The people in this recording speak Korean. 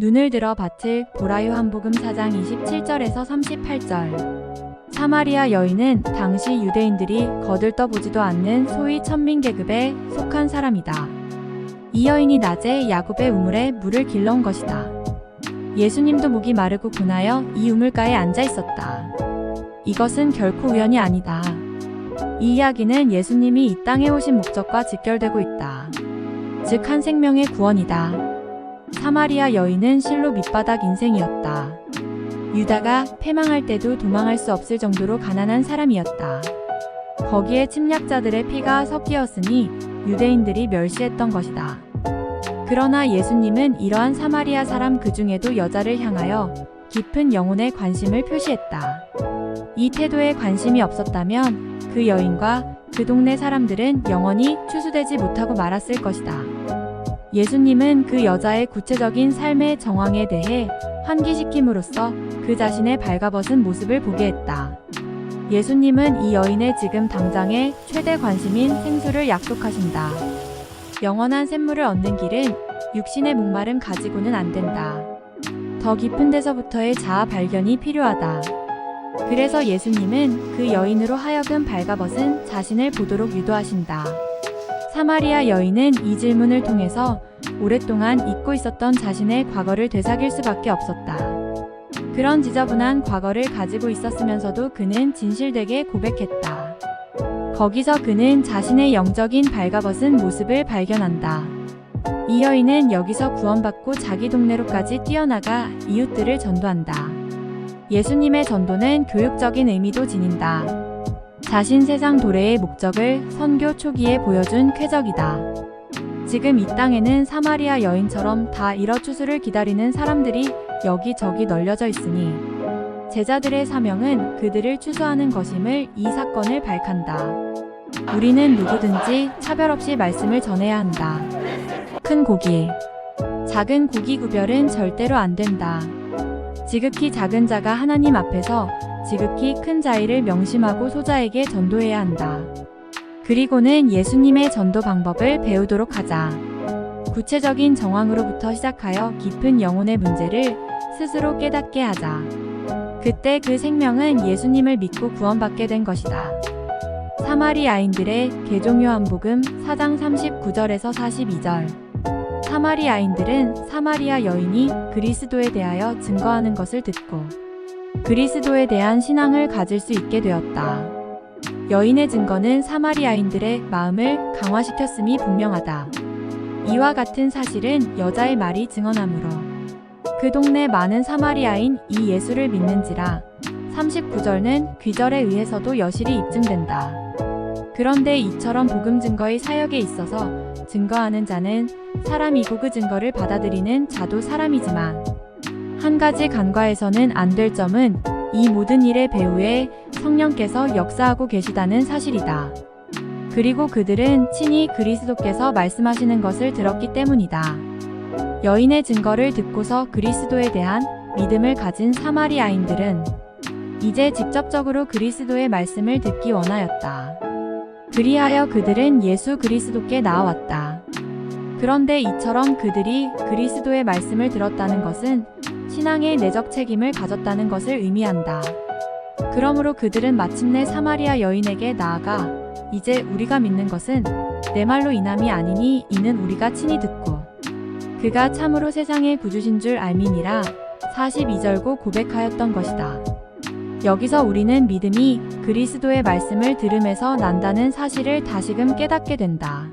눈을 들어 밭을 보라. 요한복음 4장 27절에서 38절. 사마리아 여인은 당시 유대인들이 거들떠보지도 않는 소위 천민계급에 속한 사람이다. 이 여인이 낮에 야곱의 우물에 물을 길러온 것이다. 예수님도 목이 마르고 분하여 이 우물가에 앉아 있었다. 이것은 결코 우연이 아니다. 이 이야기는 예수님이 이 땅에 오신 목적과 직결되고 있다. 즉 한 생명의 구원이다. 사마리아 여인은 실로 밑바닥 인생이었다. 유다가 패망할 때도 도망할 수 없을 정도로 가난한 사람이었다. 거기에 침략자들의 피가 섞이었으니 유대인들이 멸시했던 것이다. 그러나 예수님은 이러한 사마리아 사람 그 중에도 여자를 향하여 깊은 영혼의 관심을 표시했다. 이 태도에 관심이 없었다면 그 여인과 그 동네 사람들은 영원히 추수되지 못하고 말았을 것이다. 예수님은 그 여자의 구체적인 삶의 정황에 대해 환기시킴으로써 그 자신의 발가벗은 모습을 보게 했다. 예수님은 이 여인의 지금 당장의 최대 관심인 생수를 약속하신다. 영원한 샘물을 얻는 길은 육신의 목마름 가지고는 안 된다. 더 깊은 데서부터의 자아 발견이 필요하다. 그래서 예수님은 그 여인으로 하여금 발가벗은 자신을 보도록 유도하신다. 사마리아 여인은 이 질문을 통해서 오랫동안 잊고 있었던 자신의 과거를 되새길 수밖에 없었다. 그런 지저분한 과거를 가지고 있었으면서도 그는 진실되게 고백했다. 거기서 그는 자신의 영적인 발가벗은 모습을 발견한다. 이 여인은 여기서 구원받고 자기 동네로까지 뛰어나가 이웃들을 전도한다. 예수님의 전도는 교육적인 의미도 지닌다. 자신 세상 도래의 목적을 선교 초기에 보여준 쾌적이다. 지금 이 땅에는 사마리아 여인처럼 다 이뤄 추수를 기다리는 사람들이 여기저기 널려져 있으니 제자들의 사명은 그들을 추수하는 것임을 이 사건을 밝힌다. 우리는 누구든지 차별 없이 말씀을 전해야 한다. 큰 고기, 작은 고기 구별은 절대로 안 된다. 지극히 작은 자가 하나님 앞에서 지극히 큰 자의를 명심하고 소자에게 전도해야 한다. 그리고는 예수님의 전도 방법을 배우도록 하자. 구체적인 정황으로부터 시작하여 깊은 영혼의 문제를 스스로 깨닫게 하자. 그때 그 생명은 예수님을 믿고 구원받게 된 것이다. 사마리아인들의 개종. 요한복음 4장 39절에서 42절. 사마리아인들은 사마리아 여인이 그리스도에 대하여 증거하는 것을 듣고 그리스도에 대한 신앙을 가질 수 있게 되었다. 여인의 증거는 사마리아인들의 마음을 강화시켰음이 분명하다. 이와 같은 사실은 여자의 말이 증언하므로 그 동네 많은 사마리아인 이 예수를 믿는지라. 39절은 귀절에 의해서도 여실히 입증된다. 그런데 이처럼 복음 증거의 사역에 있어서 증거하는 자는 사람이고 그 증거를 받아들이는 자도 사람이지만 한 가지 간과해서는 안 될 점은 이 모든 일의 배후에 성령께서 역사하고 계시다는 사실이다. 그리고 그들은 친히 그리스도께서 말씀하시는 것을 들었기 때문이다. 여인의 증거를 듣고서 그리스도에 대한 믿음을 가진 사마리아인들은 이제 직접적으로 그리스도의 말씀을 듣기 원하였다. 그리하여 그들은 예수 그리스도께 나아왔다. 그런데 이처럼 그들이 그리스도의 말씀을 들었다는 것은 신앙의 내적 책임을 가졌다는 것을 의미한다. 그러므로 그들은 마침내 사마리아 여인에게 나아가 이제 우리가 믿는 것은 내 말로 인함이 아니니 이는 우리가 친히 듣고 그가 참으로 세상의 구주신 줄 알미니라. 42절고 고백하였던 것이다. 여기서 우리는 믿음이 그리스도의 말씀을 들음에서 난다는 사실을 다시금 깨닫게 된다.